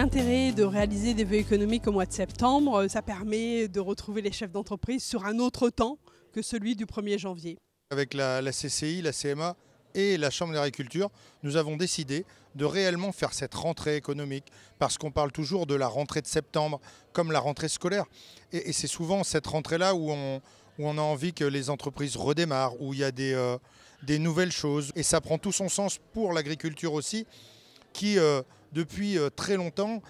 l'intérêt de réaliser des vœux économiques au mois de septembre. Ça permet de retrouver les chefs d'entreprise sur un autre temps que celui du 1er janvier. Avec la CCI, la CMA et la Chambre d'agriculture, nous avons décidé de réellement faire cette rentrée économique, parce qu'on parle toujours de la rentrée de septembre comme la rentrée scolaire. Et c'est souvent cette rentrée-là où on a envie que les entreprises redémarrent, où il y a des nouvelles choses. Et ça prend tout son sens pour l'agriculture aussi, qui depuis très longtemps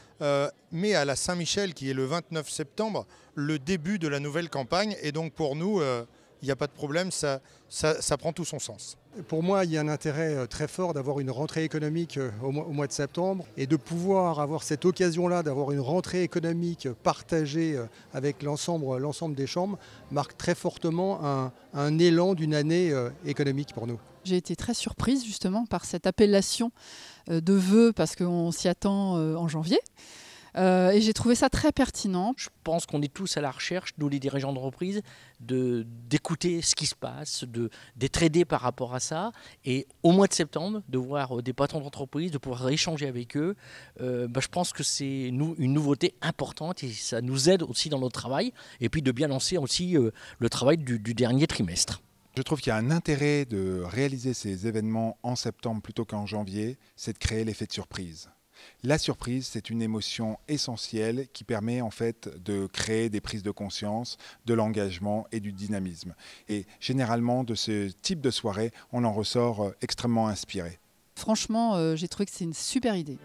met à la Saint-Michel, qui est le 29 septembre, le début de la nouvelle campagne. Et donc pour nous, il n'y a pas de problème, ça prend tout son sens. Pour moi, il y a un intérêt très fort d'avoir une rentrée économique au mois de septembre et de pouvoir avoir cette occasion-là d'avoir une rentrée économique partagée avec l'ensemble des chambres marque très fortement un élan d'une année économique pour nous. J'ai été très surprise justement par cette appellation de vœux parce qu'on s'y attend en janvier. Et j'ai trouvé ça très pertinent. Je pense qu'on est tous à la recherche, nous les dirigeants d'entreprise, d'écouter ce qui se passe, d'être aidés par rapport à ça. Et au mois de septembre, de voir des patrons d'entreprise, de pouvoir échanger avec eux, je pense que c'est une nouveauté importante et ça nous aide aussi dans notre travail. Et puis de bien lancer aussi le travail du dernier trimestre. Je trouve qu'il y a un intérêt de réaliser ces événements en septembre plutôt qu'en janvier, c'est de créer l'effet de surprise. La surprise, c'est une émotion essentielle qui permet en fait de créer des prises de conscience, de l'engagement et du dynamisme. Et généralement, de ce type de soirée, on en ressort extrêmement inspiré. Franchement, j'ai trouvé que c'est une super idée.